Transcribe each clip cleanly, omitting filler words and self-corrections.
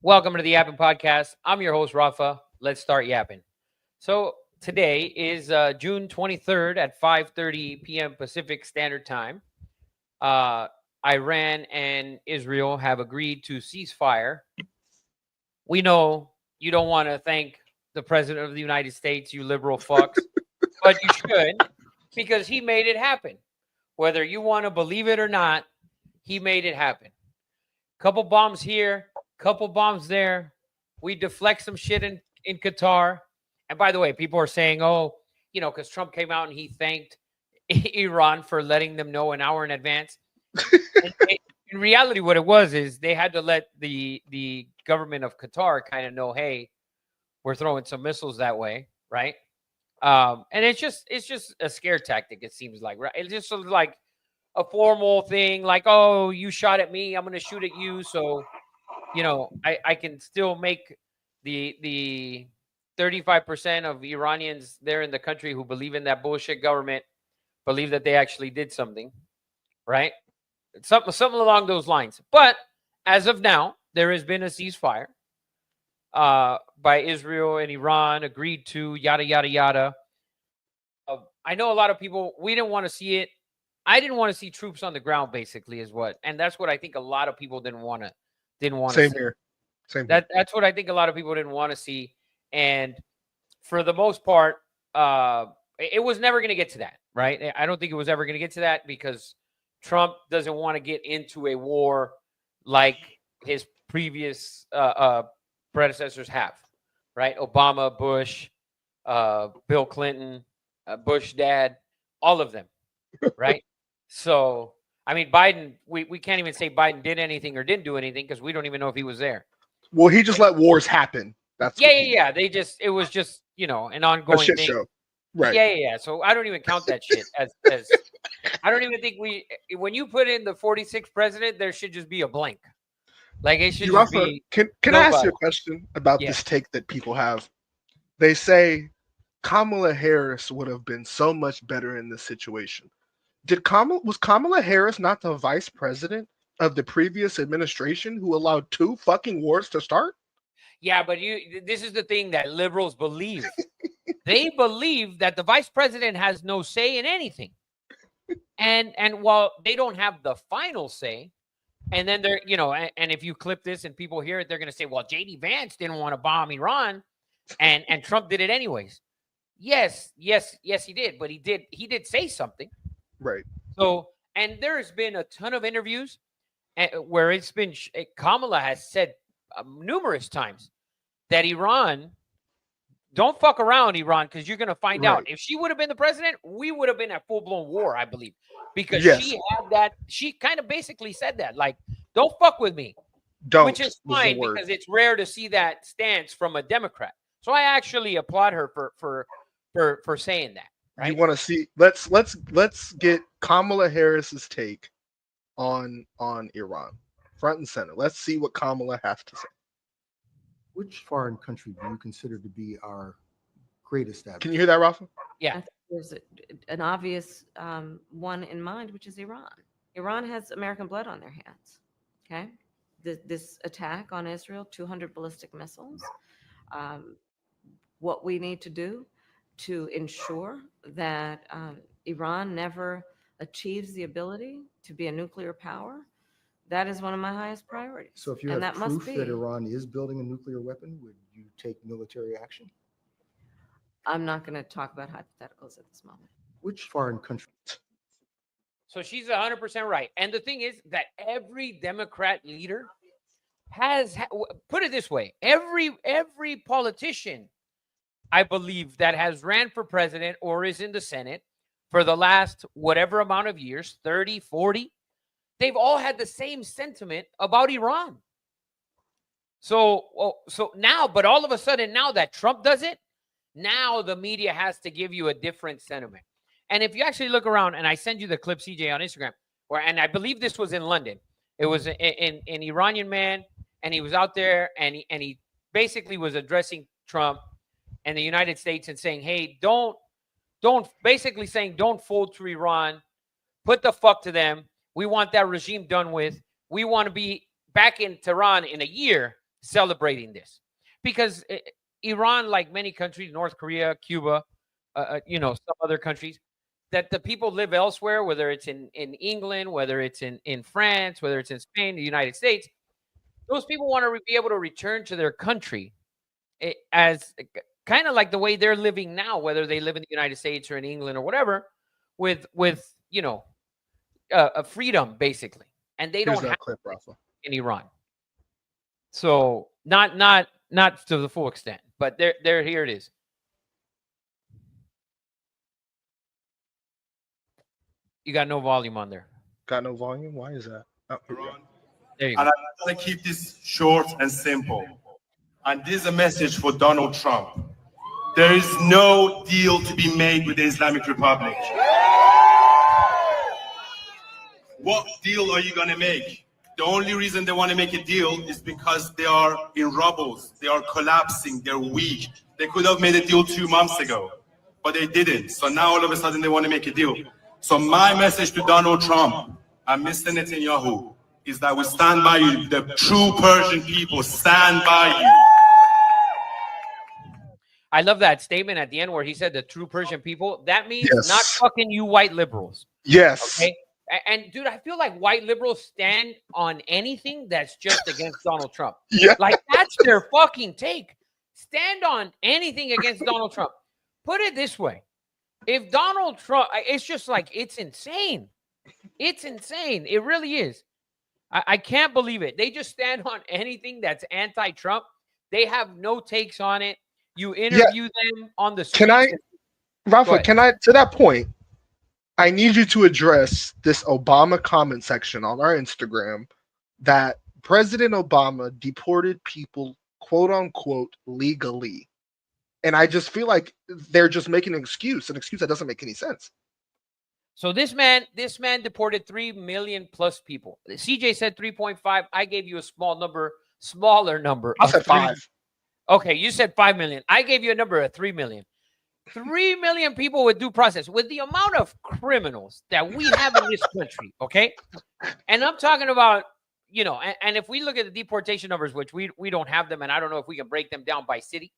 Welcome to the Yapping Podcast. I'm your host, Rafa. Let's start yapping. So today is June 23rd at 5:30 p.m. Pacific Standard Time. Uh, Iran and Israel have agreed to ceasefire. We know you don't want to thank the President of the United States, you liberal fucks, but you should because he made it happen. Whether you want to believe it or not, he made it happen. Couple bombs here, couple bombs there. We deflect some shit in Qatar. And by the way, people are saying, oh, because Trump came out and he thanked Iran for letting them know an hour in advance. In reality, what it was is they had to let the government of Qatar kind of know, hey, we're throwing some missiles that way, right? And it's just a scare tactic, it seems like, right? It's just sort of like a formal thing, like, oh, you shot at me, I'm going to shoot at you, so I can still make the 35% of Iranians there in the country who believe in that bullshit government believe that they actually did something, right? Something along those lines. But as of now, there has been a ceasefire by Israel and Iran, agreed to, yada, yada, yada. I know a lot of people, we didn't want to see it. I didn't want to see troops on the ground, basically, and that's what I think a lot of people didn't want to Same see. here. Same here. That's what I think a lot of people didn't want to see. And for the most part, it was never going to get to that, right? I don't think it was ever going to get to that because Trump doesn't want to get into a war like his previous predecessors have, right? Obama, Bush, Bill Clinton, Bush dad, all of them, right? So, I mean, Biden, we can't even say Biden did anything or didn't do anything because we don't even know if he was there. Well, he just let wars happen. That's yeah. It was just, an ongoing shit thing. Show. Right. Yeah. So I don't even count that shit as I don't even think when you put in the 46th president, there should just be a blank. Like it should just be. Can I ask you a question about this take that people have? They say Kamala Harris would have been so much better in this situation. Was Kamala Harris not the vice president of the previous administration who allowed 2 fucking wars to start? Yeah, but this is the thing that liberals believe. They believe that the vice president has no say in anything. And while they don't have the final say, and then they're, and if you clip this and people hear it, they're going to say, well, J.D. Vance didn't want to bomb Iran and Trump did it anyways. Yes, he did. But he did say something. Right. So, and there's been a ton of interviews where it's been Kamala has said numerous times that Iran, don't fuck around, Iran, because you're going to find out. If she would have been the president, we would have been at full-blown war, I believe, because she had that. She kind of basically said that, like, don't fuck with me, which is fine because it's rare to see that stance from a Democrat. So I actually applaud her for saying that. Right? You want to see? Let's get Kamala Harris's take on Iran, front and center. Let's see what Kamala has to say. Which foreign country do you consider to be our greatest adversary? Can you hear that, Rafa? Yeah. There's an obvious one in mind, which is Iran. Iran has American blood on their hands. Okay, this attack on Israel, 200 ballistic missiles. What we need to do to ensure that Iran never achieves the ability to be a nuclear power, that is one of my highest priorities. So if you have proof that Iran is building a nuclear weapon, would you take military action? I'm not going to talk about hypotheticals at this moment. Which foreign country? So she's 100% right. And the thing is that every Democrat leader has, put it this way, every politician, I believe, that has ran for president or is in the Senate for the last whatever amount of years, 30, 40, they've all had the same sentiment about Iran. So now, but all of a sudden, now that Trump does it, now the media has to give you a different sentiment. And if you actually look around, and I send you the clip, CJ, on Instagram, and I believe this was in London. It was an Iranian man, and he was out there, and he basically was addressing Trump and the United States and saying, hey, don't basically saying, don't fold to Iran, put the fuck to them. We want that regime done with. We want to be back in Tehran in a year, celebrating this because Iran, like many countries, North Korea, Cuba, some other countries, that the people live elsewhere, whether it's in England, whether it's in France, whether it's in Spain, the United States, those people want to be able to return to their country as kind of like the way they're living now, whether they live in the United States or in England or whatever, with a freedom basically, and they Here's don't that have clip, Rafa. in Iran. So not to the full extent, but there here it is. You got no volume on there. Got no volume? Why is that? Oh, there you go. And I'm going to keep this short and simple. And this is a message for Donald Trump. There is no deal to be made with the Islamic Republic. What deal are you going to make? The only reason they want to make a deal is because they are in rubbles. They are collapsing. They're weak. They could have made a deal 2 months ago, but they didn't. So now all of a sudden they want to make a deal. So my message to Donald Trump and Mr. Netanyahu is that we stand by you. The true Persian people stand by you. I love that statement at the end where he said the true Persian people. That means Yes. not fucking you white liberals. Yes. Okay. And dude, I feel like white liberals stand on anything that's just against Donald Trump. Yeah. Like that's their fucking take. Stand on anything against Donald Trump. Put it this way. If Donald Trump, it's just like, it's insane. It's insane. It really is. I can't believe it. They just stand on anything that's anti-Trump. They have no takes on it. You interview them on the streets. Rafa, to that point, I need you to address this Obama comment section on our Instagram that President Obama deported people, quote unquote, legally. And I just feel like they're just making an excuse that doesn't make any sense. So this man deported 3 million plus people. CJ said 3.5. I gave you a smaller number. I said 5. Okay, you said 5 million. I gave you a number of 3 million. 3 million people with due process, with the amount of criminals that we have in this country, okay? And I'm talking about, and if we look at the deportation numbers, which we don't have them, and I don't know if we can break them down by city,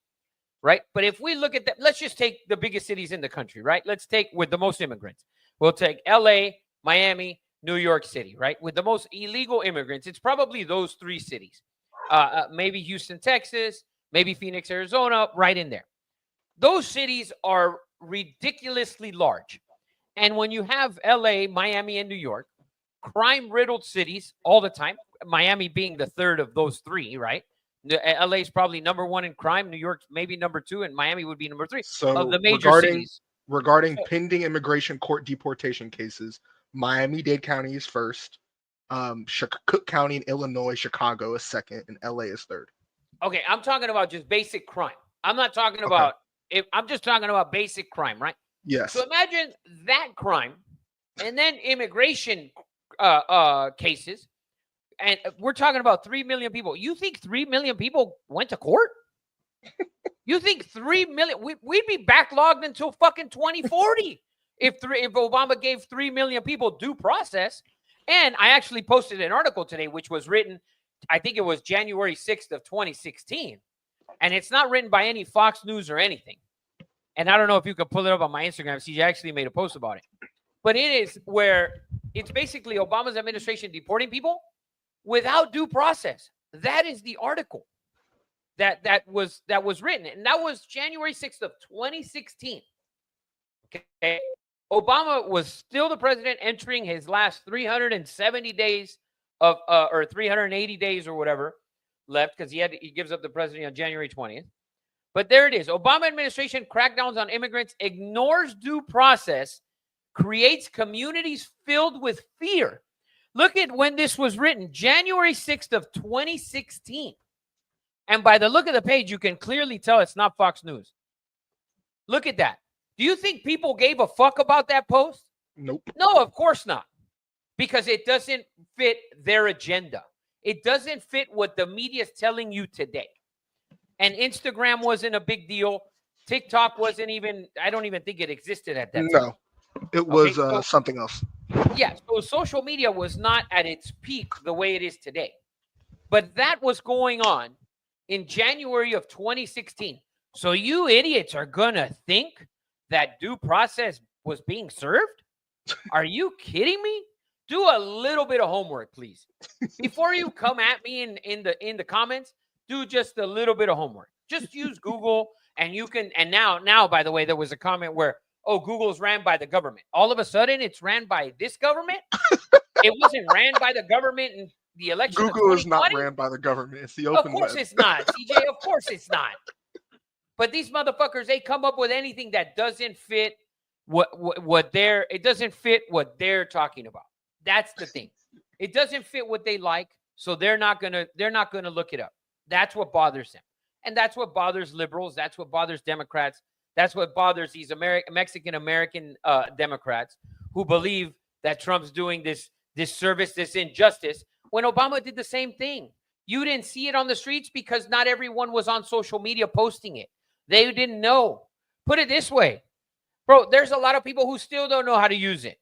right? But if we look at that, let's just take the biggest cities in the country, right? Let's take with the most immigrants. We'll take LA, Miami, New York City, right? With the most illegal immigrants, it's probably those 3 cities. Maybe Houston, Texas, maybe Phoenix, Arizona, right in there. Those cities are ridiculously large. And when you have LA, Miami, and New York, crime-riddled cities all the time, Miami being the third of those 3, right? LA is probably number 1 in crime, New York maybe number 2, and Miami would be number 3 of the major cities. Regarding pending immigration court deportation cases, Miami-Dade County is first, Cook County in Illinois, Chicago is second, and LA is third. Okay, I'm talking about just basic crime. I'm not talking about I'm just talking about basic crime, right? Yes. So imagine that crime and then immigration cases. And we're talking about 3 million people. You think 3 million people went to court? You think 3 million? We'd be backlogged until fucking 2040 if Obama gave 3 million people due process. And I actually posted an article today, which was written, I think it was January 6th of 2016. And it's not written by any Fox News or anything. And I don't know if you can pull it up on my Instagram. CJ actually made a post about it. But it is where it's basically Obama's administration deporting people without due process. That is the article that was written. And that was January 6th of 2016. Okay. Obama was still the president entering his last 370 days of or 380 days or whatever left, because he gives up the presidency on January 20th. But there it is. Obama administration crackdowns on immigrants, ignores due process, creates communities filled with fear. Look at when this was written, January 6th of 2016. And by the look of the page, you can clearly tell it's not Fox News. Look at that. Do you think people gave a fuck about that post? Nope. No, of course not. Because it doesn't fit their agenda. It doesn't fit what the media is telling you today. And Instagram wasn't a big deal. TikTok wasn't even, I don't even think it existed at that time. No, it was so, something else. Yeah, so social media was not at its peak the way it is today. But that was going on in January of 2016. So you idiots are going to think that due process was being served? Are you kidding me? Do a little bit of homework, please. Before you come at me in the comments, do just a little bit of homework. Just use Google, and you can. And now, by the way, there was a comment where, oh, Google's ran by the government. All of a sudden, it's ran by this government. It wasn't ran by the government in the election. Google of is not 2020? ran by the government. It's the open Of course web. it's not, CJ. Of course it's not. But these motherfuckers, they come up with anything that doesn't fit it doesn't fit what they're talking about. That's the thing. It doesn't fit what they like, so they're not gonna look it up. That's what bothers them, and that's what bothers liberals. That's what bothers Democrats. That's what bothers these Mexican American Democrats who believe that Trump's doing this service, this injustice, when Obama did the same thing. You didn't see it on the streets because not everyone was on social media posting it. They didn't know. Put it this way, bro, there's a lot of people who still don't know how to use it.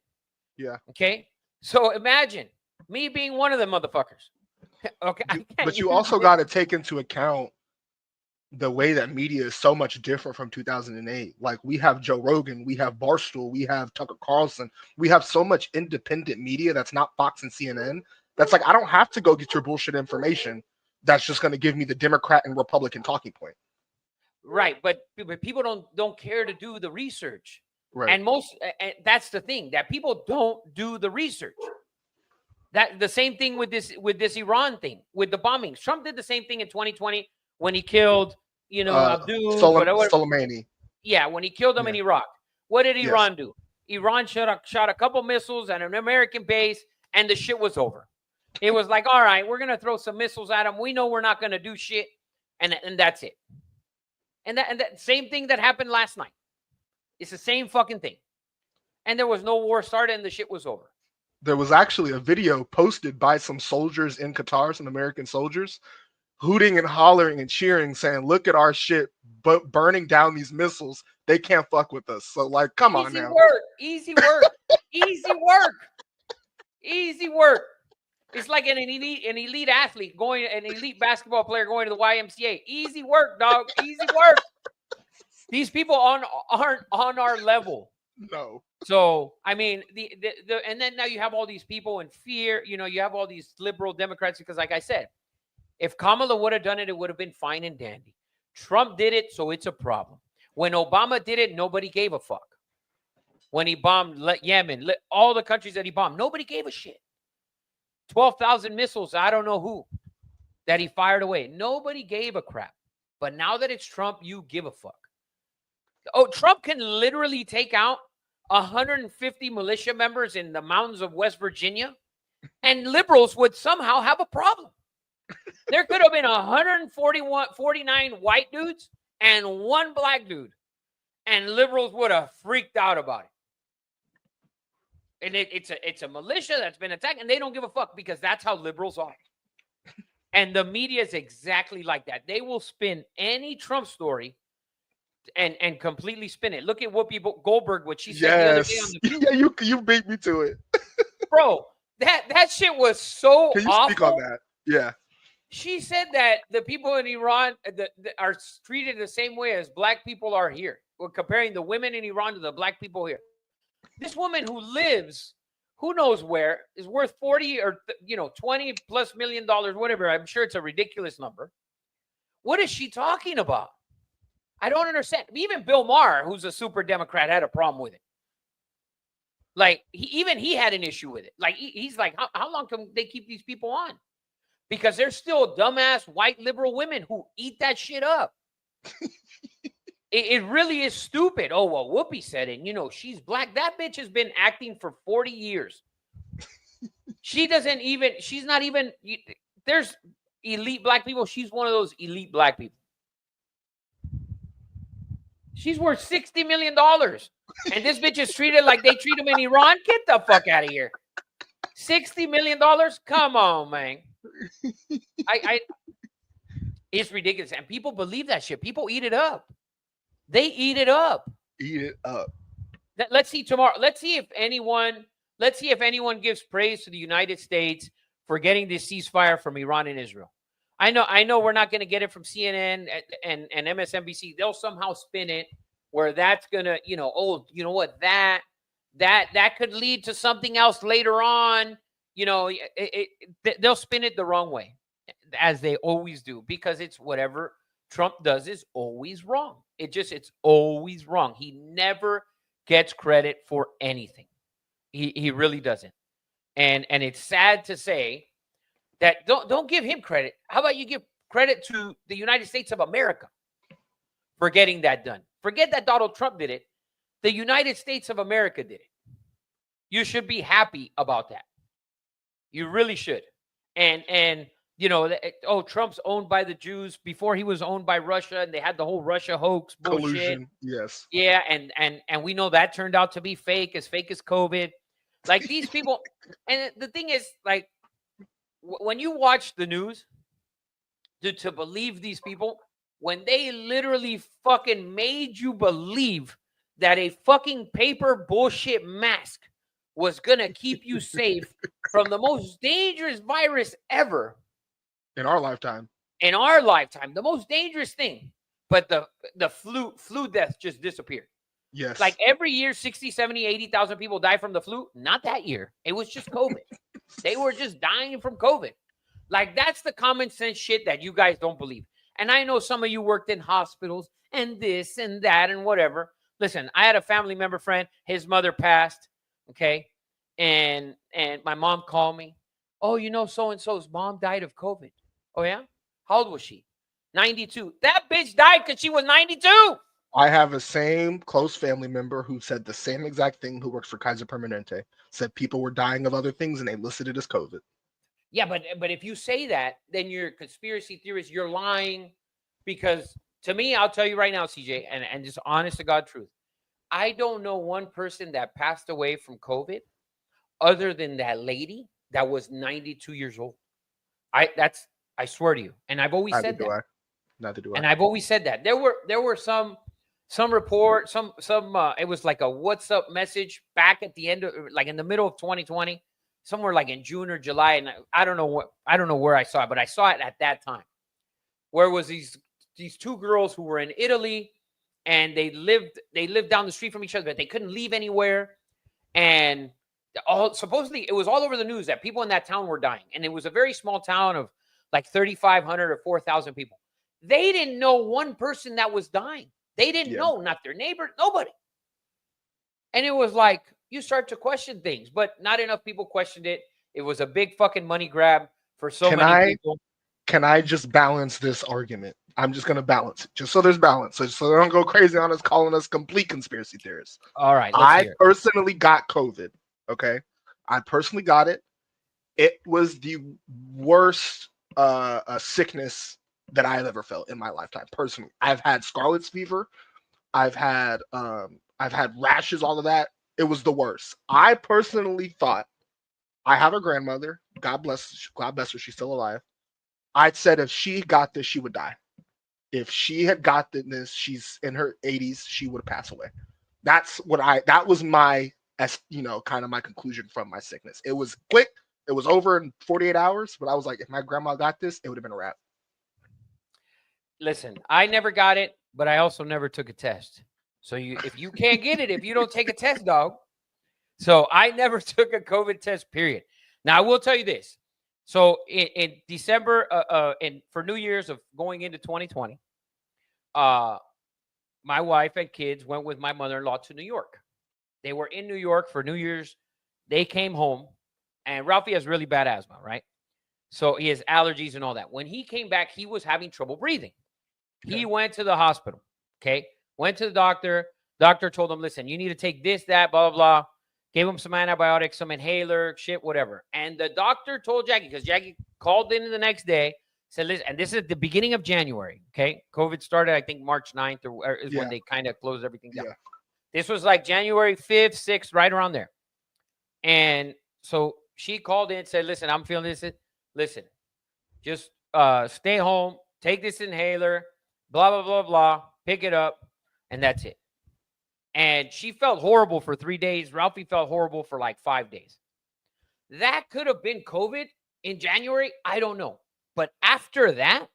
Yeah. Okay? So imagine me being one of the motherfuckers. Okay. But you also got to take into account the way that media is so much different from 2008. Like, we have Joe Rogan, we have Barstool, we have Tucker Carlson. We have so much independent media that's not Fox and CNN. That's like, I don't have to go get your bullshit information. That's just going to give me the Democrat and Republican talking point. Right, but people don't care to do the research. Right. And that's the thing, that people don't do the research. That the same thing with this Iran thing, with the bombings. Trump did the same thing in 2020 when he killed, Abdul Soleimani. Yeah, when he killed them in Iraq. What did Iran do? Iran shot a couple missiles at an American base, and the shit was over. It was like, all right, we're gonna throw some missiles at them. We know we're not gonna do shit, and that's it. And that same thing that happened last night. It's the same fucking thing. And there was no war started, and the shit was over. There was actually a video posted by some soldiers in Qatar, some American soldiers, hooting and hollering and cheering, saying, look at our shit, but burning down these missiles. They can't fuck with us. So, like, come on now. Easy work. Easy work. Easy work. It's like an elite athlete an elite basketball player going to the YMCA. Easy work, dog. Easy work. These people aren't on our level. No. So, I mean, and then now you have all these people in fear. You have all these liberal Democrats because, like I said, if Kamala would have done it, it would have been fine and dandy. Trump did it, so it's a problem. When Obama did it, nobody gave a fuck. When he bombed Yemen, all the countries that he bombed, nobody gave a shit. 12,000 missiles, I don't know who, that he fired away. Nobody gave a crap. But now that it's Trump, you give a fuck. Oh, Trump can literally take out 150 militia members in the mountains of West Virginia, and liberals would somehow have a problem. There could have been 149 white dudes and one black dude, and liberals would have freaked out about it. And it's a militia that's been attacked, and they don't give a fuck because that's how liberals are. And the media is exactly like that. They will spin any Trump story and completely spin it. Look at Whoopi Goldberg, what she said the other day on the Yeah, you beat me to it. Bro, that shit was so Can you awful. speak on that? Yeah. She said that the people in Iran are treated the same way as black people are here. We're comparing the women in Iran to the black people here. This woman who lives, who knows where, is worth 40 or 20 plus $1 million, whatever. I'm sure it's a ridiculous number. What is she talking about? I don't understand. Even Bill Maher, who's a super Democrat, had a problem with it. Like, he had an issue with it. Like, he's like, how long can they keep these people on? Because there's still dumbass white liberal women who eat that shit up. It really is stupid. Oh, well, Whoopi said it. She's black. That bitch has been acting for 40 years. She's not even, there's elite black people. She's one of those elite black people. She's worth $60 million. And this bitch is treated like they treat them in Iran. Get the fuck out of here. $60 million? Come on, man. It's ridiculous. And people believe that shit. People eat it up. They eat it up. Eat it up. Let's see tomorrow. Let's see if anyone gives praise to the United States for getting this ceasefire from Iran and Israel. I know we're not going to get it from CNN and MSNBC. They'll somehow spin it where that's going to, oh, you know what, that could lead to something else later on. They'll spin it the wrong way, as they always do, because it's whatever Trump does is always wrong. It's always wrong. He never gets credit for anything. He really doesn't. And it's sad to say that don't give him credit. How about you give credit to the United States of America for getting that done? Forget that Donald Trump did it. The United States of America did it. You should be happy about that. You really should. And Trump's owned by the Jews before he was owned by Russia, and they had the whole Russia hoax bullshit. Collusion, yes. Yeah, and we know that turned out to be fake as COVID. Like these people, and the thing is, like, when you watch the news, to believe these people, when they literally fucking made you believe that a fucking paper bullshit mask was going to keep you safe from the most dangerous virus ever. In our lifetime. The most dangerous thing. But the flu death just disappeared. Yes. Like every year, 60, 70, 80,000 people die from the flu. Not that year. It was just COVID. They were just dying from COVID. Like, that's the common sense shit that you guys don't believe. And I know some of you worked in hospitals and this and that and whatever. Listen, I had a family member friend. His mother passed. Okay. And my mom called me. Oh, so-and-so's mom died of COVID. Oh, yeah? How old was she? 92. That bitch died because she was 92. I have a same close family member who said the same exact thing, who works for Kaiser Permanente. Said people were dying of other things and they listed it as COVID. Yeah, but if you say that, then you're a conspiracy theorist. You're lying, because to me, I'll tell you right now, CJ, and just honest to God truth, I don't know one person that passed away from COVID other than that lady that was 92 years old. I swear to you, and I've always said that. Neither do I. And I've always said that. There were some report, some it was like a WhatsApp message back at the end of, like, in the middle of 2020, somewhere like in June or July, and I don't know where I saw it, but I saw it at that time, where it was these two girls who were in Italy, and they lived down the street from each other, but they couldn't leave anywhere, and supposedly it was all over the news that people in that town were dying, and it was a very small town of like 3,500 or 4,000 people. They didn't know one person that was dying. They didn't know, not their neighbor, nobody. And it was like, you start to question things, but not enough people questioned it. It was a big fucking money grab for many people. Can I just balance this argument? I'm just going to balance it, just so there's balance. So they don't go crazy on us calling us complete conspiracy theorists. All right. I personally got COVID. Okay. I personally got it. It was the worst sickness that I have ever felt in my lifetime. Personally, I've had scarlet fever. I've had rashes, all of that. It was the worst. I personally thought, I have a grandmother. God bless her. She's still alive. I said if she got this, she would die. If she had gotten this, she's in her 80s, she would have passed away. That was my, kind of my conclusion from my sickness. It was quick. It was over in 48 hours, but I was like, if my grandma got this, it would have been a wrap. Listen, I never got it, but I also never took a test. So if you can't get it, if you don't take a test, dog. So I never took a COVID test, period. Now, I will tell you this. So in December, and for New Year's of going into 2020, my wife and kids went with my mother-in-law to New York. They were in New York for New Year's. They came home, and Ralphie has really bad asthma, right? So he has allergies and all that. When he came back, he was having trouble breathing. Okay. He went to the hospital, okay? Went to the doctor. Doctor told him, listen, you need to take this, that, blah, blah, blah. Gave him some antibiotics, some inhaler, shit, whatever. And the doctor told Jackie, because Jackie called in the next day, said, listen, and this is the beginning of January, okay? COVID started, I think, March 9th or is when they kind of closed everything down. Yeah. This was like January 5th, 6th, right around there. And so she called in and said, listen, I'm feeling this. Listen, just stay home, take this inhaler, blah, blah, blah, blah, pick it up, and that's it. And she felt horrible for 3 days. Ralphie felt horrible for like 5 days. That could have been COVID in January. I don't know. But after that,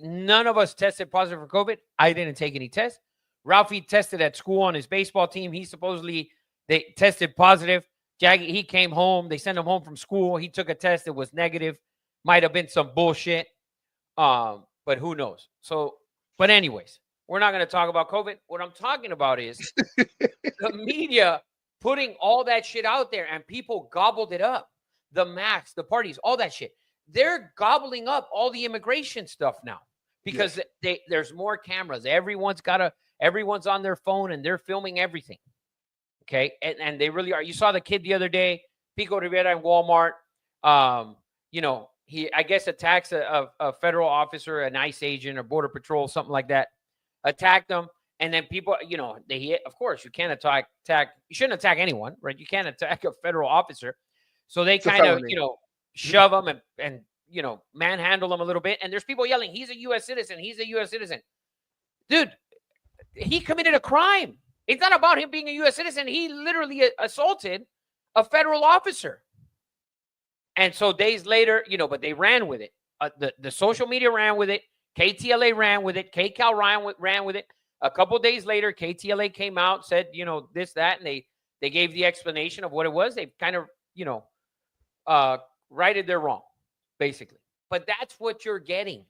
none of us tested positive for COVID. I didn't take any tests. Ralphie tested at school on his baseball team. He supposedly, they tested positive. Jaggy, he came home. They sent him home from school. He took a test. It was negative. Might have been some bullshit. But who knows? So, but anyways, we're not going to talk about COVID. What I'm talking about is the media putting all that shit out there, and people gobbled it up. The masks, the parties, all that shit. They're gobbling up all the immigration stuff now because there's more cameras. Everyone's on their phone and they're filming everything. Okay. And they really are. You saw the kid the other day, Pico Rivera in Walmart. He, I guess, attacks a federal officer, an ICE agent or Border Patrol, something like that. Attacked them. And then people, of course, you can't attack. You shouldn't attack anyone, right? You can't attack a federal officer. So they kind of, shove them and manhandle them a little bit. And there's people yelling, he's a U.S. citizen. He's a U.S. citizen. Dude, he committed a crime. It's not about him being a U.S. citizen. He literally assaulted a federal officer. And so days later, but they ran with it. The social media ran with it. KTLA ran with it. KCAL ran with it. A couple of days later, KTLA came out, said, this, that, and they gave the explanation of what it was. They kind of, righted their wrong, basically. But that's what you're getting.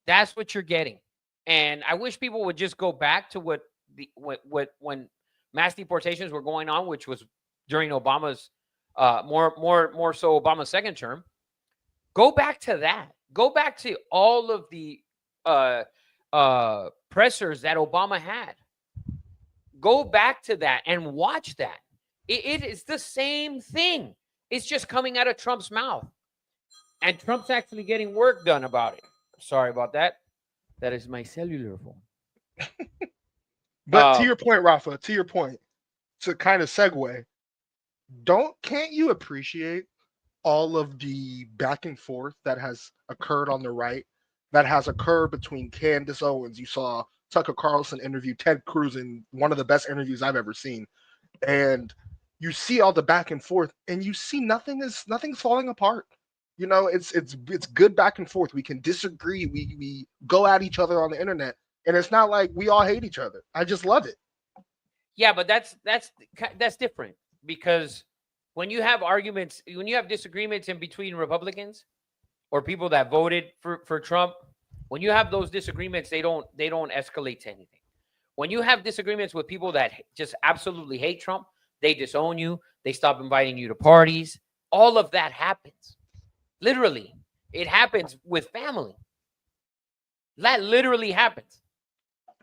That's what you're getting. And I wish people would just go back to when mass deportations were going on, which was during Obama's more so Obama's second term. Go back to that. Go back to all of the pressers that Obama had. Go back to that and watch that. It is the same thing. It's just coming out of Trump's mouth. And Trump's actually getting work done about it. Sorry about that. That is my cellular phone. But to your point, Rafa, to kind of segue, can't you appreciate all of the back and forth that has occurred on the right, that has occurred between Candace Owens? You saw Tucker Carlson interview Ted Cruz in one of the best interviews I've ever seen. And you see all the back and forth, and you see nothing's falling apart. It's good back and forth. We can disagree. We go at each other on the internet, and it's not like we all hate each other. I just love it. Yeah, but that's different, because when you have arguments, when you have disagreements in between Republicans or people that voted for Trump, when you have those disagreements, they don't escalate to anything. When you have disagreements with people that just absolutely hate Trump, they disown you. They stop inviting you to parties. All of that happens. Literally, it happens with family. That literally happens.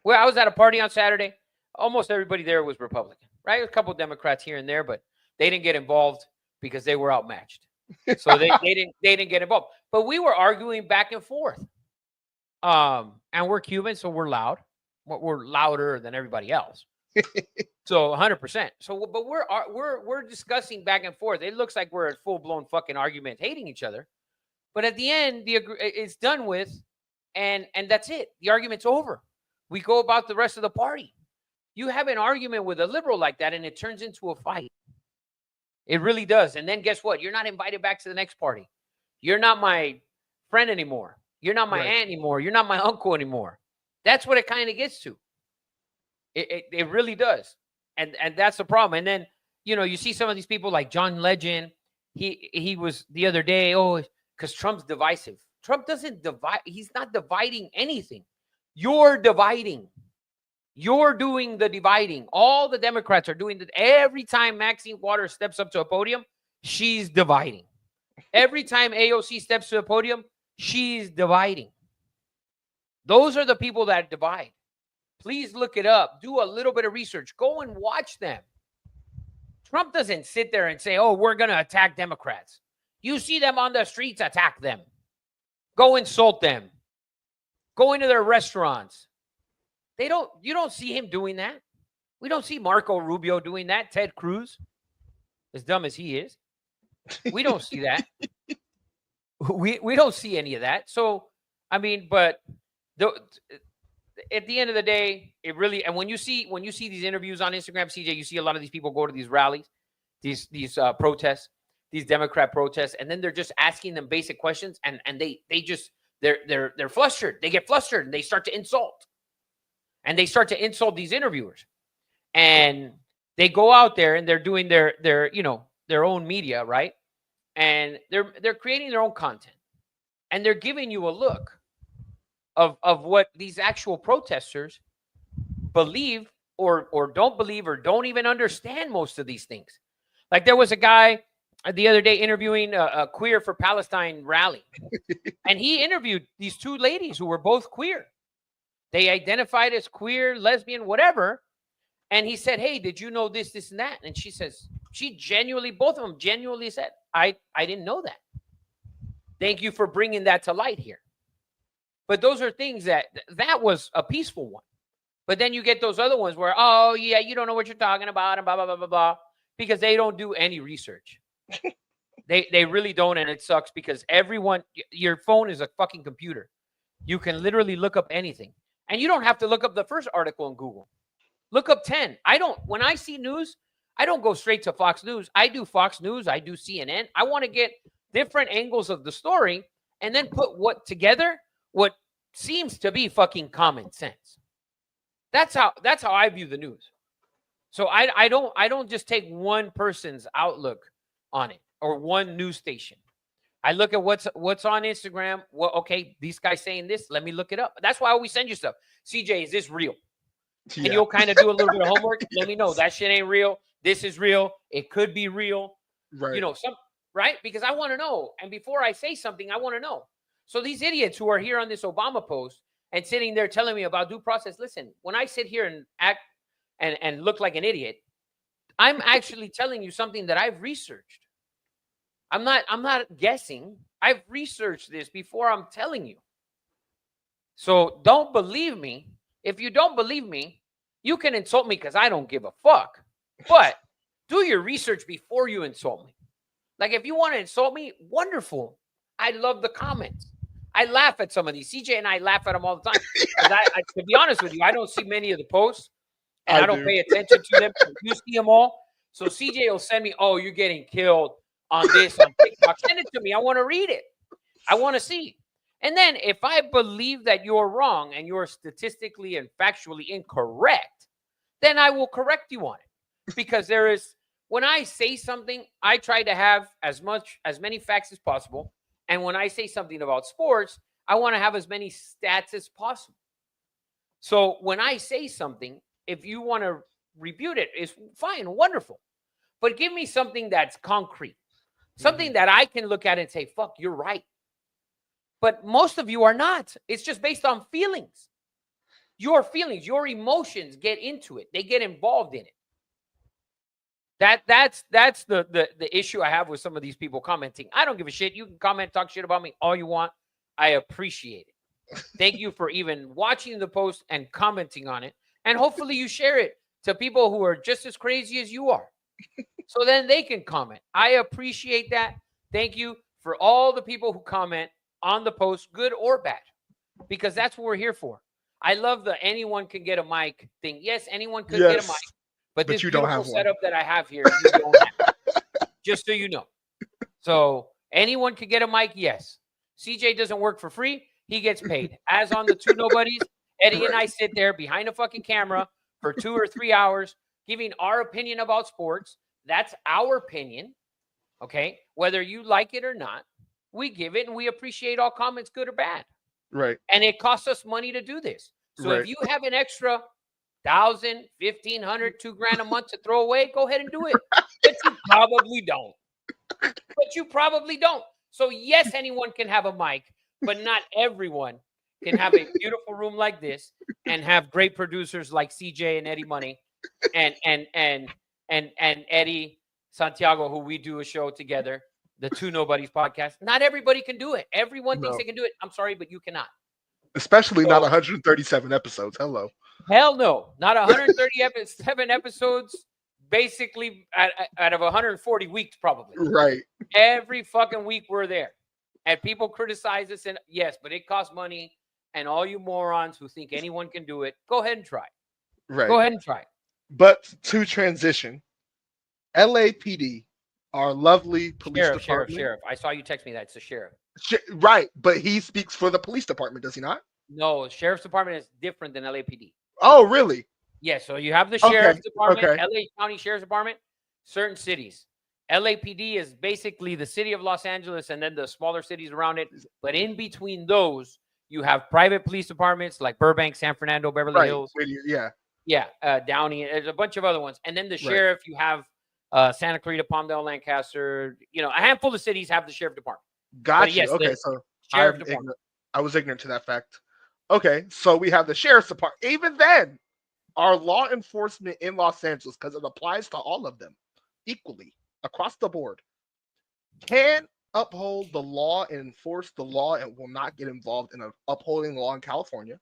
Well, I was at a party on Saturday. Almost everybody there was Republican, right? A couple of Democrats here and there, but they didn't get involved because they were outmatched. So they didn't get involved. But we were arguing back and forth. And we're Cuban, so we're loud. We're louder than everybody else. So 100%. So, but we're discussing back and forth. It looks like we're at full blown fucking argument, hating each other. But at the end, it's done with, and that's it. The argument's over. We go about the rest of the party. You have an argument with a liberal like that, and it turns into a fight. It really does. And then guess what? You're not invited back to the next party. You're not my friend anymore. You're not my aunt anymore. You're not my uncle anymore. That's what it kind of gets to. It really does. And that's the problem. And then, you see some of these people like John Legend. He was the other day, because Trump's divisive. Trump doesn't divide. He's not dividing anything. You're dividing. You're doing the dividing. All the Democrats are doing that. Every time Maxine Waters steps up to a podium, she's dividing. Every time AOC steps to a podium, she's dividing. Those are the people that divide. Please look it up. Do a little bit of research. Go and watch them. Trump doesn't sit there and say, we're going to attack Democrats. You see them on the streets, attack them. Go insult them. Go into their restaurants. You don't see him doing that. We don't see Marco Rubio doing that. Ted Cruz, as dumb as he is. We don't see that. We don't see any of that. So, I mean, but at the end of the day, it really, and when you see these interviews on Instagram, CJ, you see a lot of these people go to these rallies, these protests. these Democrat protests, and then they're just asking them basic questions, and they're flustered. They get flustered and they start to insult. And they start to insult these interviewers. And they go out there and they're doing their own media, right? And they're creating their own content. And they're giving you a look of what these actual protesters believe or don't believe or don't even understand most of these things. Like there was a guy the other day interviewing a Queer for Palestine rally. And he interviewed these two ladies who were both queer. They identified as queer, lesbian, whatever. And he said, hey, did you know this, this, and that? And she says, both of them genuinely said, I didn't know that. Thank you for bringing that to light here. But those are things that was a peaceful one. But then you get those other ones where, oh, yeah, you don't know what you're talking about and blah, blah, blah, blah, blah, because they don't do any research. They really don't. And it sucks because your phone is a fucking computer. You can literally look up anything. And you don't have to look up the first article on Google. Look up 10. When I see news, I don't go straight to Fox News. I do Fox News. I do CNN. I want to get different angles of the story and then put what seems to be fucking common sense. That's how I view the news. So I don't just take one person's outlook on it or one news station. I look at what's on Instagram. Well, okay, these guys saying this. Let me look it up. That's why I always send you stuff. CJ, is this real? Yeah. And you'll kind of do a little bit of homework. Let me know that shit ain't real. This is real. It could be real. Right. Right? Because I want to know. And before I say something, I want to know. So these idiots who are here on this Obama post and sitting there telling me about due process, listen, when I sit here and act and look like an idiot, I'm actually telling you something that I've researched. I'm not guessing. I've researched this before I'm telling you. So don't believe me. If you don't believe me, you can insult me because I don't give a fuck. But do your research before you insult me. Like if you want to insult me, wonderful. I love the comments. I laugh at some of these. CJ and I laugh at them all the time. To be honest with you, I don't see many of the posts. And I don't pay attention to them. You see them all. So CJ will send me, oh, you're getting killed on this on TikTok. Send it to me. I want to read it. I want to see. And then if I believe that you're wrong and you're statistically and factually incorrect, then I will correct you on it. Because when I say something, I try to have as many facts as possible. And when I say something about sports, I want to have as many stats as possible. So when I say something, if you want to rebut it, it's fine, wonderful. But give me something that's concrete. Something that I can look at and say, fuck, you're right. But most of you are not. It's just based on feelings. Your feelings, your emotions get into it. They get involved in it. That's the issue I have with some of these people commenting. I don't give a shit. You can comment, talk shit about me all you want. I appreciate it. Thank you for even watching the post and commenting on it. And hopefully you share it to people who are just as crazy as you are. So then they can comment. I appreciate that. Thank you for all the people who comment on the post, good or bad, because that's what we're here for. I love the anyone can get a mic thing. Yes, anyone could get a mic, but this beautiful setup that I have here, you don't have. Just so you know. So anyone could get a mic, yes. CJ doesn't work for free. He gets paid. As on the Two Nobodies, Eddie and I sit there behind a fucking camera for 2 or 3 hours giving our opinion about sports. That's our opinion, okay? Whether you like it or not, we give it and we appreciate all comments, good or bad. Right. And it costs us money to do this. So if you have an extra $1,000, $1,500, $2,000 a month to throw away, go ahead and do it. But you probably don't. So yes, anyone can have a mic, but not everyone can have a beautiful room like this and have great producers like CJ and Eddie Money and Eddie Santiago, who we do a show together, the Two Nobodies podcast. Not everybody can do it. Everyone thinks they can do it. I'm sorry, but you cannot. Especially not 137 episodes. Hello. Hell no. Not 137 episodes, basically out of 140 weeks, probably. Right. Every fucking week we're there. And people criticize us. And yes, but it costs money. And all you morons who think anyone can do it, go ahead and try. Right. Go ahead and try. But to transition, LAPD our lovely police Sheriff. department. I saw you text me that. It's the sheriff. Right, but he speaks for the police department, does he not? No, sheriff's department is different than LAPD. Oh, really? Yeah, so you have the Okay, sheriff's department, okay. LA County Sheriff's Department, certain cities. LAPD is basically the city of Los Angeles and then the smaller cities around it. But in between those, you have private police departments like Burbank, San Fernando, Beverly Right. Hills. Yeah. Yeah, Downey. There's a bunch of other ones. And then the sheriff, you have Santa Clarita, Palmdale, Lancaster. You know, a handful of cities have the sheriff department. Gotcha. Yes, Okay, so sheriff department. I was ignorant to that fact. Okay, so we have the sheriff's department. Even then, our law enforcement in Los Angeles, because it applies to all of them equally across the board, can uphold the law and enforce the law and will not get involved in upholding the law in California,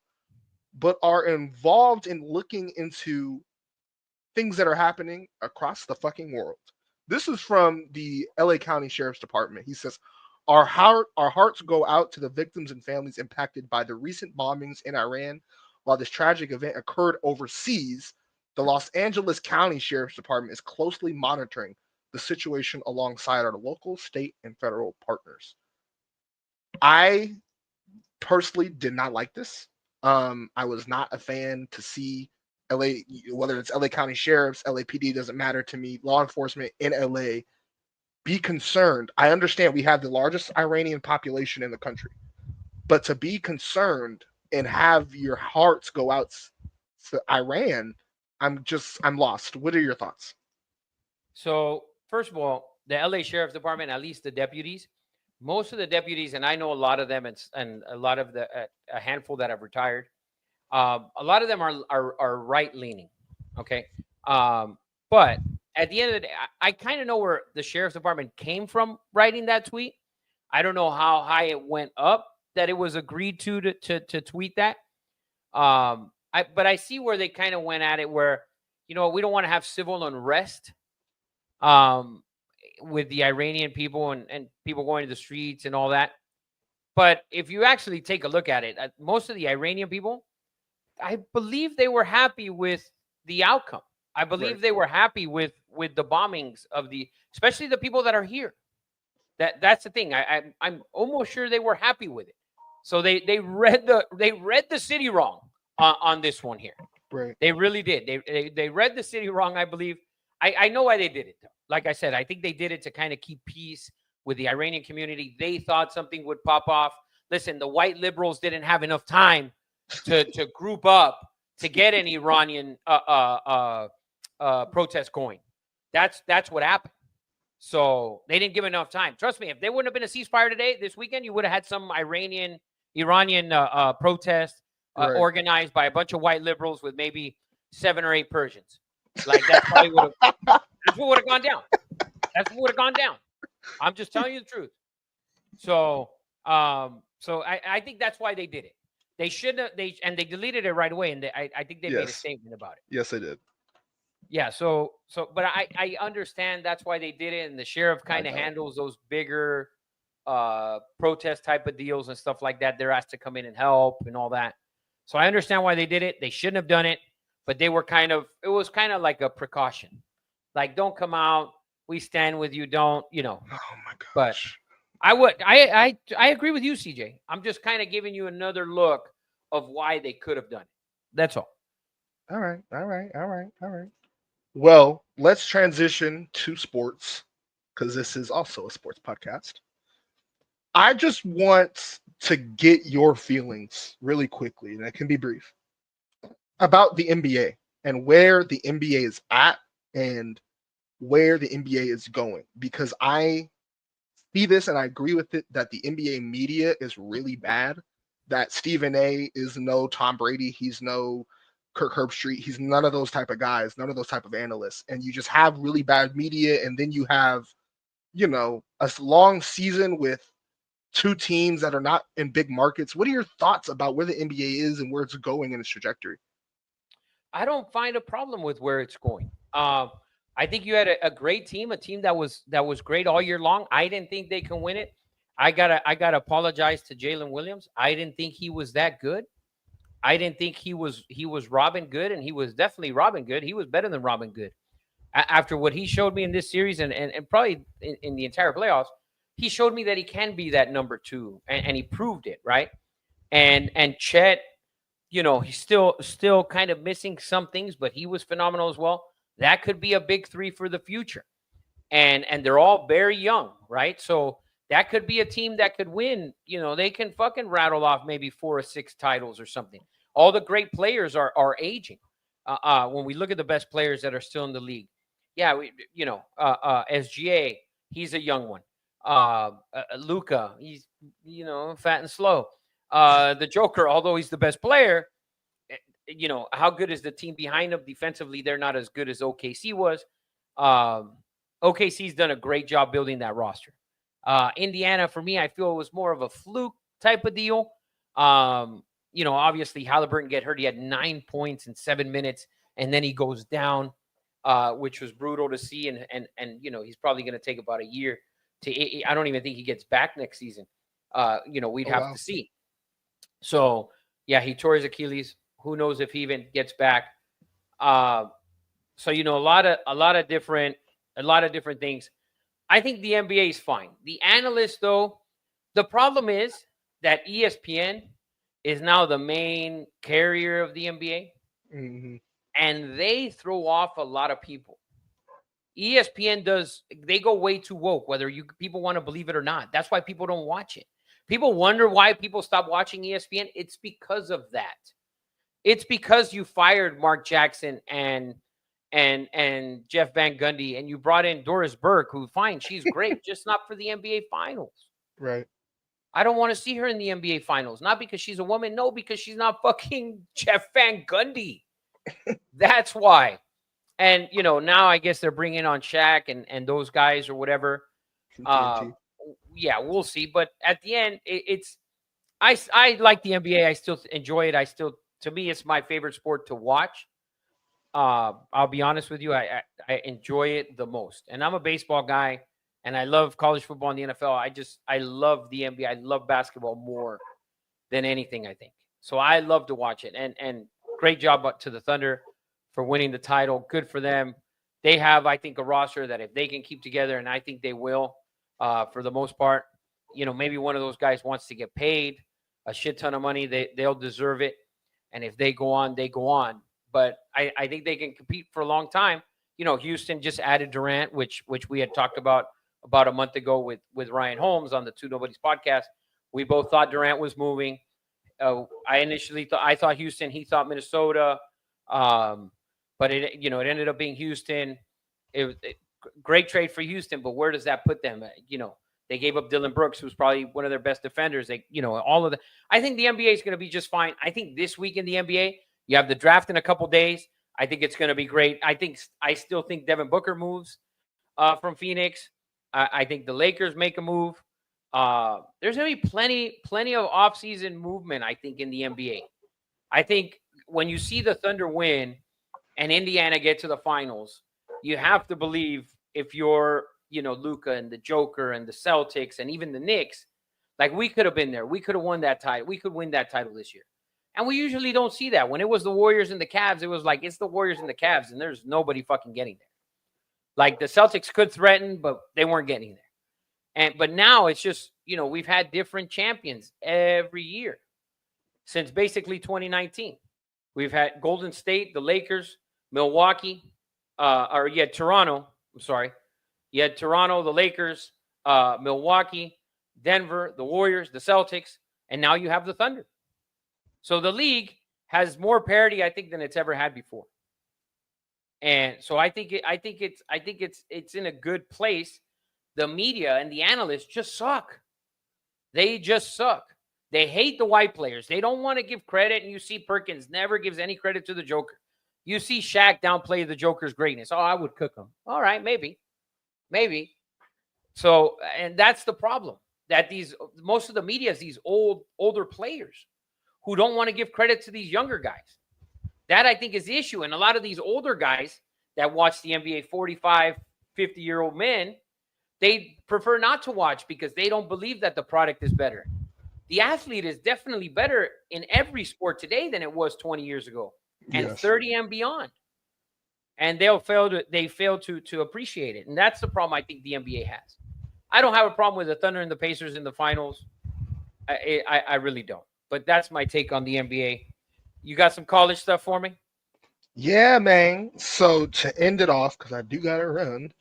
but are involved in looking into things that are happening across the fucking world. This is from the LA County Sheriff's Department. He says, our hearts go out to the victims and families impacted by the recent bombings in Iran. While this tragic event occurred overseas, the Los Angeles County Sheriff's Department is closely monitoring the situation alongside our local, state, and federal partners. I personally did not like this. I was not a fan to see LA, whether it's LA County Sheriffs, LAPD, doesn't matter to me, law enforcement in LA, be concerned. I understand we have the largest Iranian population in the country, but to be concerned and have your hearts go out to Iran, I'm lost. What are your thoughts? So, first of all, the LA Sheriff's Department, at least the deputies, most of the deputies, and I know a lot of them, and a lot of a handful that have retired, a lot of them are right leaning. Okay. But at the end of the day, I kind of know where the sheriff's department came from writing that tweet. I don't know how high it went up that it was agreed to tweet that. But I see where they kind of went at it where, we don't want to have civil unrest with the Iranian people and people going to the streets and all that. But if you actually take a look at it, most of the Iranian people, I believe they were happy with the outcome. I believe they were happy with the bombings especially the people that are here. That's the thing. I'm almost sure they were happy with it. So they read the city wrong on this one here. Right. They really did. They read the city wrong, I believe. I know why they did it, though. Like I said, I think they did it to kind of keep peace with the Iranian community. They thought something would pop off. Listen, the white liberals didn't have enough time to group up to get an Iranian protest going. That's what happened. So they didn't give enough time. Trust me, if there wouldn't have been a ceasefire today, this weekend, you would have had some Iranian protest organized by a bunch of white liberals with maybe 7 or 8 Persians. Like that's what would have gone down. That's what would have gone down. I'm just telling you the truth. So I think that's why they did it. They shouldn't. They deleted it right away, and I think they made a statement about it. Yes, they did. Yeah. But I understand that's why they did it, and the sheriff kind of handles those bigger protest type of deals and stuff like that. They're asked to come in and help and all that. So I understand why they did it. They shouldn't have done it, but it was kind of like a precaution. Like, don't come out. We stand with you. Don't, Oh my gosh. But I agree with you, CJ. I'm just kind of giving you another look of why they could have done it. That's all. All right. Well, let's transition to sports because this is also a sports podcast. I just want to get your feelings really quickly, and it can be brief, about the NBA and where the NBA is at and where the NBA is going. Because I see this and I agree with it that the NBA media is really bad, that Stephen A is no Tom Brady, he's no Kirk Herbstreit, he's none of those type of guys, none of those type of analysts. And you just have really bad media, and then you have, a long season with 2 teams that are not in big markets. What are your thoughts about where the NBA is and where it's going in its trajectory? I don't find a problem with where it's going. I think you had a great team, a team that was great all year long. I didn't think they can win it. I gotta apologize to Jalen Williams. I didn't think he was that good. I didn't think he was Robin Good, and he was definitely Robin Good. He was better than Robin Good. After what he showed me in this series and probably in the entire playoffs, he showed me that he can be that number two, and he proved it, right? And Chet, he's still kind of missing some things, but he was phenomenal as well. That could be a big three for the future. And they're all very young, right? So that could be a team that could win. They can fucking rattle off maybe 4 or 6 titles or something. All the great players are aging. When we look at the best players that are still in the league, yeah, SGA, he's a young one. Luka, he's fat and slow. The Joker, although he's the best player, how good is the team behind him defensively? They're not as good as OKC was. OKC's done a great job building that roster. Indiana, for me, I feel it was more of a fluke type of deal. Obviously Halliburton get hurt. He had 9 points in 7 minutes, and then he goes down, which was brutal to see. And he's probably going to take about a year to. I don't even think he gets back next season. We'd have to see. So yeah, he tore his Achilles. Who knows if he even gets back? So a lot of different things. I think the NBA is fine. The analysts, though, the problem is that ESPN is now the main carrier of the NBA, and they throw off a lot of people. ESPN they go way too woke, whether people want to believe it or not. That's why people don't watch it. People wonder why people stop watching ESPN. It's because of that. It's because you fired Mark Jackson and Jeff Van Gundy, and you brought in Doris Burke, who, fine, she's great, just not for the NBA Finals. Right. I don't want to see her in the NBA Finals. Not because she's a woman. No, because she's not fucking Jeff Van Gundy. That's why. And, now I guess they're bringing on Shaq and those guys or whatever. Yeah, we'll see. But at the end, I like the NBA. I still enjoy it. To me, it's my favorite sport to watch. I'll be honest with you. I enjoy it the most. And I'm a baseball guy, and I love college football and the NFL. I love the NBA. I love basketball more than anything, I think. So I love to watch it. And great job to the Thunder for winning the title. Good for them. They have, I think, a roster that if they can keep together, and I think they will, for the most part, maybe one of those guys wants to get paid a shit ton of money. They'll deserve it. And if they go on, they go on. But I think they can compete for a long time. Houston just added Durant, which we had talked about a month ago with Ryan Holmes on the Two Nobodies podcast. We both thought Durant was moving. I thought Houston. He thought Minnesota. But it ended up being Houston. Great trade for Houston, but where does that put them? They gave up Dylan Brooks, who's probably one of their best defenders. All of the. I think the NBA is going to be just fine. I think this week in the NBA, you have the draft in a couple days. I think it's going to be great. I still think Devin Booker moves from Phoenix. I think the Lakers make a move. There's going to be plenty of offseason movement, I think, in the NBA. I think when you see the Thunder win and Indiana get to the finals, you have to believe, if you're, Luka and the Joker and the Celtics and even the Knicks, like, we could have been there. We could have won that title. We could win that title this year. And we usually don't see that. When it was the Warriors and the Cavs, it was like, it's the Warriors and the Cavs, and there's nobody fucking getting there. Like, the Celtics could threaten, but they weren't getting there. But now it's just, we've had different champions every year since basically 2019. We've had Golden State, the Lakers, Milwaukee, Toronto. I'm sorry. You had Toronto, the Lakers, Milwaukee, Denver, the Warriors, the Celtics, and now you have the Thunder. So the league has more parity, I think, than it's ever had before. And so I think it's in a good place. The media and the analysts just suck. They just suck. They hate the white players. They don't want to give credit. And you see Perkins never gives any credit to the Joker. You see Shaq downplay the Joker's greatness. Oh, I would cook him. All right, maybe. So, and that's the problem, that most of the media is these older players who don't want to give credit to these younger guys. That, I think, is the issue. And a lot of these older guys that watch the NBA, 45, 50-year-old men, they prefer not to watch because they don't believe that the product is better. The athlete is definitely better in every sport today than it was 20 years ago and 30 and beyond. and they fail to appreciate it. And that's the problem I think the NBA has. I don't have a problem with the Thunder and the Pacers in the finals. I really don't. But that's my take on the NBA. You got some college stuff for me? Yeah, man. So to end it off, because I do gotta run.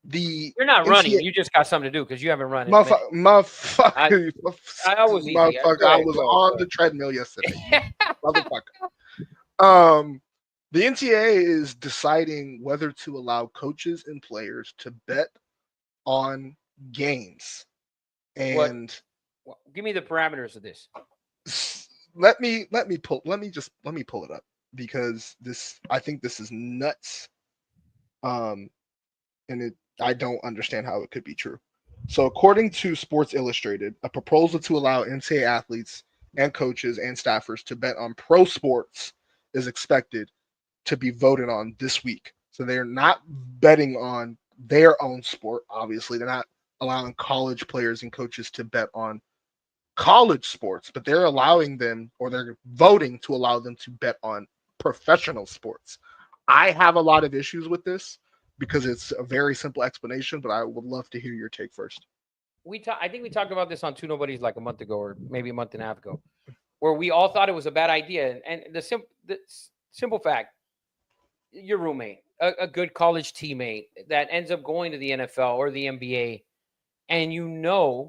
You're not running. You just got something to do because you haven't run. Motherfucker, I was easy. motherfucker. Go I ahead, was go on ahead. the treadmill yesterday. Motherfucker. The NCAA is deciding whether to allow coaches and players to bet on games. And give me the parameters of this. let me pull it up because I think this is nuts. And I don't understand how it could be true. So according to Sports Illustrated, a proposal to allow NCAA athletes and coaches and staffers to bet on pro sports is expected to be voted on this week. So they're not betting on their own sport, obviously. They're not allowing college players and coaches to bet on college sports, but they're allowing them, or they're voting to allow them to bet on professional sports. I have a lot of issues with this because it's a very simple explanation, but I would love to hear your take first. I think we talked about this on Two Nobodies like a month ago, or maybe a month and a half ago, where we all thought it was a bad idea. And the simple fact, your roommate, a good college teammate that ends up going to the NFL or the NBA, and you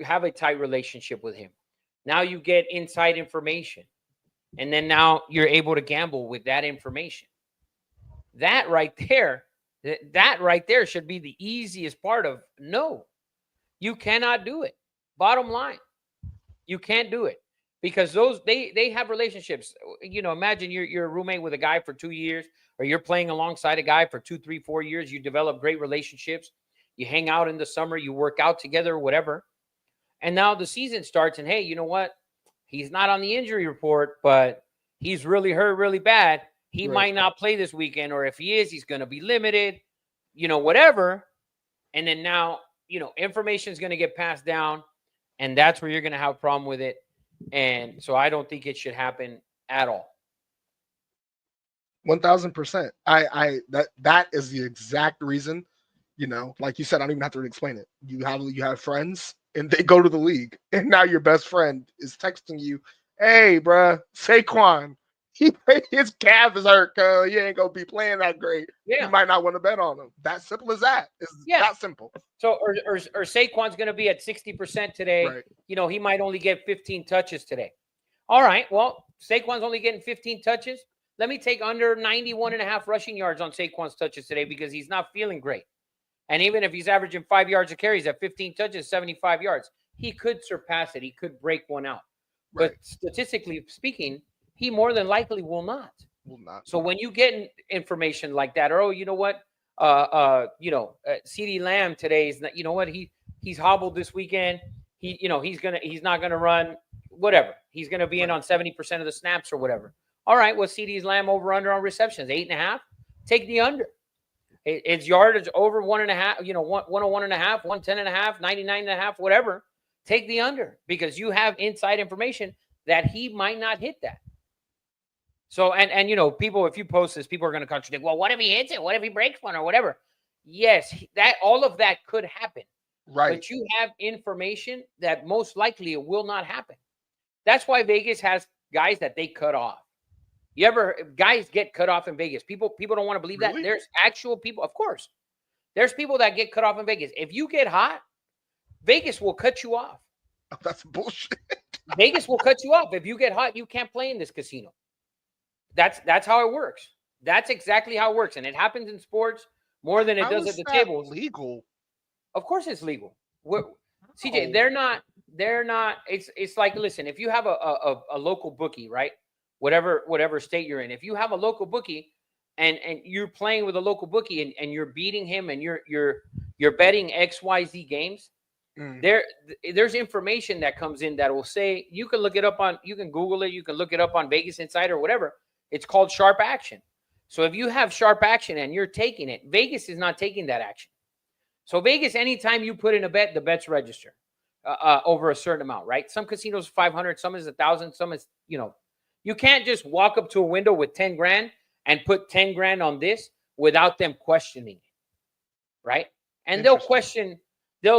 have a tight relationship with him. Now you get inside information, and then now you're able to gamble with that information. That right there should be the easiest part of no. You cannot do it. Bottom line, you can't do it because they have relationships. Imagine you're a roommate with a guy for 2 years, or you're playing alongside a guy for 2, 3, 4 years. You develop great relationships. You hang out in the summer. You work out together, whatever. And now the season starts, and hey, you know what? He's not on the injury report, but he's really hurt really bad. He might not play this weekend, or if he is, he's going to be limited, whatever. And then now, information is going to get passed down, and that's where you're going to have a problem with it. And so I don't think it should happen at all. 1000%. That is the exact reason, like you said, I don't even have to explain it. You have friends and they go to the league, and now your best friend is texting you, "Hey, bruh, Saquon, his calf is hurt, cuz he ain't gonna be playing that great. Yeah. You might not want to bet on him." That simple as that. It's that simple. So or Saquon's gonna be at 60% today. Right. He might only get 15 touches today. All right. Well, Saquon's only getting 15 touches. Let me take under 91.5 rushing yards on Saquon's touches today because he's not feeling great. And even if he's averaging 5 yards a carry, he's at 15 touches, 75 yards. He could surpass it. He could break one out. Right. But statistically speaking, he more than likely will not. So when you get information like that, or you know what, CeeDee Lamb today is not, he's hobbled this weekend. He's not gonna run, whatever. He's gonna be in on 70% of the snaps or whatever. All right, well, CeeDee Lamb over under on receptions 8.5. Take the under. It's yardage over 1.5. 101.5, 110.5, 99.5, whatever. Take the under because you have inside information that he might not hit that. So, and people, if you post this, people are going to contradict. Well, what if he hits it? What if he breaks one or whatever? Yes, all of that could happen. Right. But you have information that most likely it will not happen. That's why Vegas has guys that they cut off. Guys get cut off in Vegas. People don't want to believe that. There's actual people, of course. There's people that get cut off in Vegas. If you get hot, Vegas will cut you off. That's bullshit. Vegas will cut you off. If you get hot, you can't play in this casino. That's how it works. That's exactly how it works. And it happens in sports more than it does at the tables. Legal. Of course it's legal. CJ, they're not, it's like, listen, if you have a local bookie, right? Whatever state you're in, if you have a local bookie and you're playing with a local bookie and you're beating him and you're betting XYZ games, there's information that comes in that will say, you can look it up you can Google it, you can look it up on Vegas Insider or whatever. It's called sharp action. So if you have sharp action and you're taking it, Vegas is not taking that action. So Vegas, anytime you put in a bet, the bets register over a certain amount, right? Some casinos 500, some is 1,000, some is, you can't just walk up to a window with 10 grand and put 10 grand on this without them questioning it, right? And they'll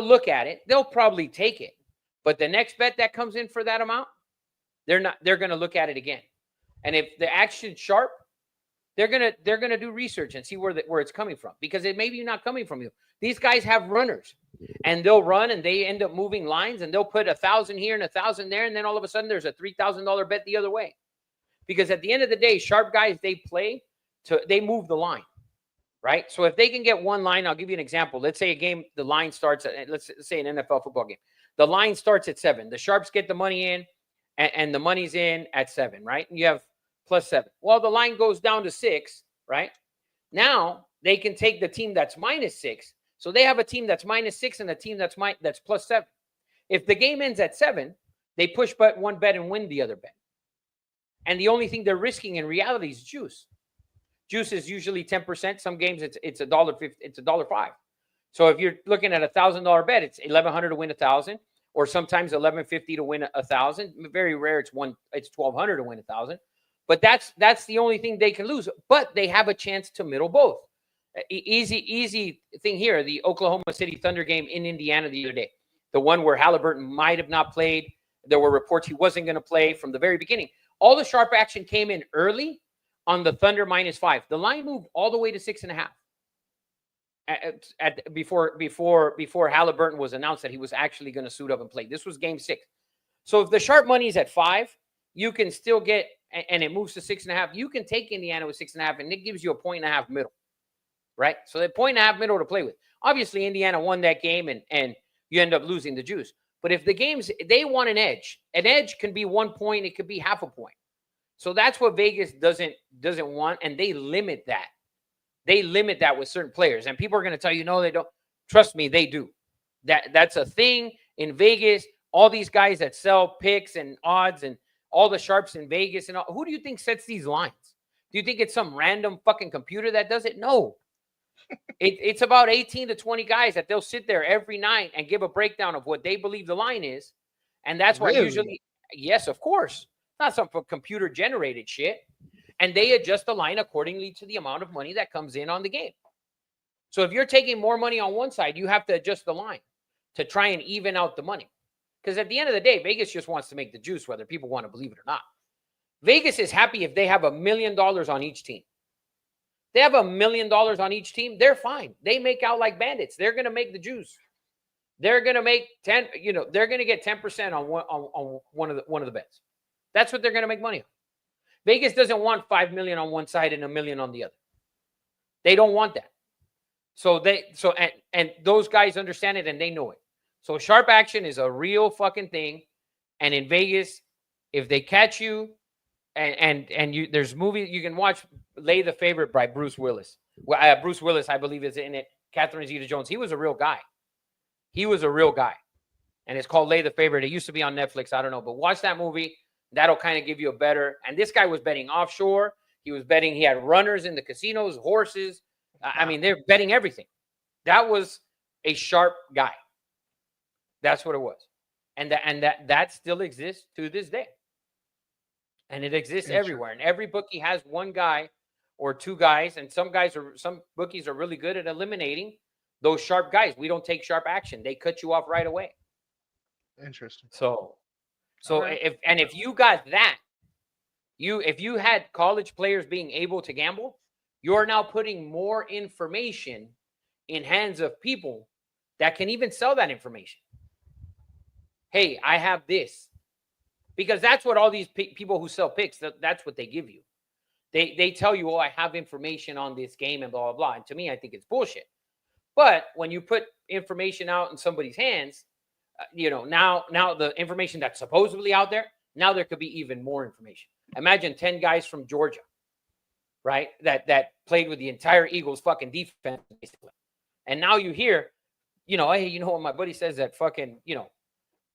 look at it, they'll probably take it, but the next bet that comes in for that amount, they're going to look at it again. And if the action's sharp, they're gonna do research and see where it's coming from, because it may be not coming from you. These guys have runners, and they'll run and they end up moving lines, and they'll put 1,000 here and 1,000 there, and then all of a sudden there's a $3,000 bet the other way. Because at the end of the day, sharp guys, they move the line, right? So if they can get one line, I'll give you an example. Let's say a game, the line starts at, let's say an NFL football game, the line starts at 7. The sharps get the money in, and the money's in at 7, right? And you have +7. Well, the line goes down to 6, right? Now they can take the team that's -6. So they have a team that's -6 and a team that's +7. If the game ends at 7, they push but one bet and win the other bet. And the only thing they're risking in reality is juice. Juice is usually 10%. Some games it's $1.50, it's $1.05. So if you're looking at $1,000 bet, it's $1,100 to win 1,000, or sometimes $1,150 to win 1,000. Very rare it's $1,200 to win 1,000. But that's the only thing they can lose. But they have a chance to middle both. Easy thing here. The Oklahoma City Thunder game in Indiana the other day, the one where Halliburton might have not played. There were reports he wasn't going to play from the very beginning. All the sharp action came in early on the Thunder -5. The line moved all the way to 6.5 before Halliburton was announced that he was actually going to suit up and play. This was game 6. So if the sharp money is at 5, you can still get, and it moves to 6.5. You can take Indiana with 6.5, and it gives you a 1.5 middle, right? So the 1.5 middle to play with. Obviously, Indiana won that game, and you end up losing the juice. But if the games, they want an edge. An edge can be 1 point. It could be half a point. So that's what Vegas doesn't want, and they limit that. They limit that with certain players. And people are going to tell you, no, they don't. Trust me, they do. That's a thing in Vegas. All these guys that sell picks and odds and all the sharps in Vegas and all, who do you think sets these lines? Do you think it's some random fucking computer that does it? No. It's about 18 to 20 guys that they'll sit there every night and give a breakdown of what they believe the line is. And that's why usually, yes, of course, not some computer generated shit. And they adjust the line accordingly to the amount of money that comes in on the game. So if you're taking more money on one side, you have to adjust the line to try and even out the money. Because at the end of the day, Vegas just wants to make the juice, whether people want to believe it or not. Vegas is happy if they have $1 million on each team. They have $1 million on each team, they're fine. They make out like bandits. They're going to make the juice. They're going to make 10, they're going to get 10% on one of the bets. That's what they're going to make money on. Vegas doesn't want 5 million on one side and $1 million on the other. They don't want that. And those guys understand it and they know it. So sharp action is a real fucking thing. And in Vegas, if they catch you, and you, there's movies you can watch. Lay the Favorite by Bruce Willis. Bruce Willis, I believe, is in it. Catherine Zeta-Jones. He was a real guy. And it's called Lay the Favorite. It used to be on Netflix. I don't know, but watch that movie. That'll kind of give you a better. And this guy was betting offshore. He was betting. He had runners in the casinos, horses. I mean, they're betting everything. That was a sharp guy. That's what it was. And that still exists to this day. And it exists everywhere. And every bookie has one guy or two guys. And some bookies are really good at eliminating those sharp guys. We don't take sharp action. They cut you off right away. Interesting. So if you got that, if you had college players being able to gamble, you're now putting more information in hands of people that can even sell that information. Hey, I have this. Because that's what all these people who sell picks, that's what they give you. They tell you, oh, I have information on this game and blah, blah, blah. And to me, I think it's bullshit. But when you put information out in somebody's hands, now the information that's supposedly out there, now there could be even more information. Imagine 10 guys from Georgia, right, that played with the entire Eagles fucking defense, basically. And now you hear, hey, what my buddy says that fucking,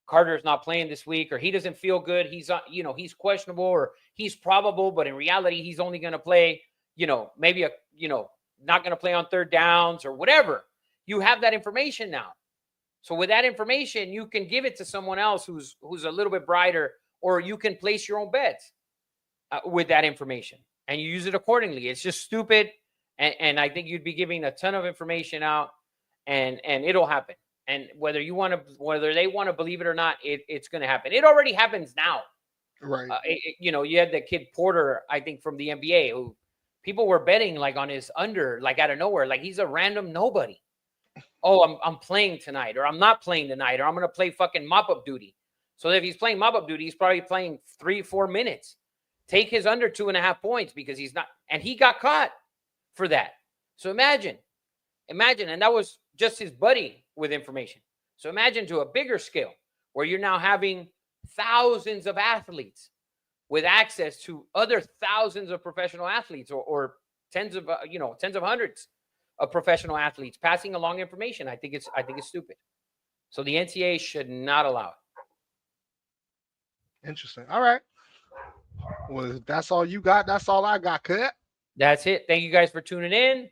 Carter's not playing this week, or he doesn't feel good. He's, he's questionable, or he's probable, but in reality, he's only going to play, maybe not going to play on third downs or whatever. You have that information now. So with that information, you can give it to someone else who's a little bit brighter, or you can place your own bets with that information. and you use it accordingly. It's just stupid. And I think you'd be giving a ton of information out, and it'll happen. And whether they want to believe it or not, it's going to happen. It already happens now. Right. You know, you had the kid Porter, I think, from the NBA, who people were betting like on his under, like out of nowhere, like he's a random nobody. Oh, I'm playing tonight, or I'm not playing tonight, or I'm going to play fucking mop-up duty. So if he's playing mop-up duty, he's probably playing 3-4 minutes. Take his under 2.5 points because he's not, and he got caught for that. So imagine, and that was just his buddy with information. So imagine to a bigger scale where you're now having thousands of athletes with access to other thousands of professional athletes, or tens of hundreds of professional athletes passing along information. I think it's stupid. So the NCAA should not allow it. Interesting. All right. Well, if that's all you got, that's all I got, cut. That's it. Thank you guys for tuning in.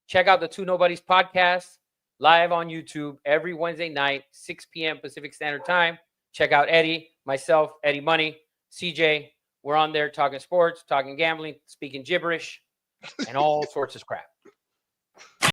Check out the Two Nobodies podcast live on YouTube every Wednesday night, 6 p.m. Pacific Standard Time. Check out Eddie, myself, Eddie Money, CJ. We're on there talking sports, talking gambling, speaking gibberish, and all sorts of crap.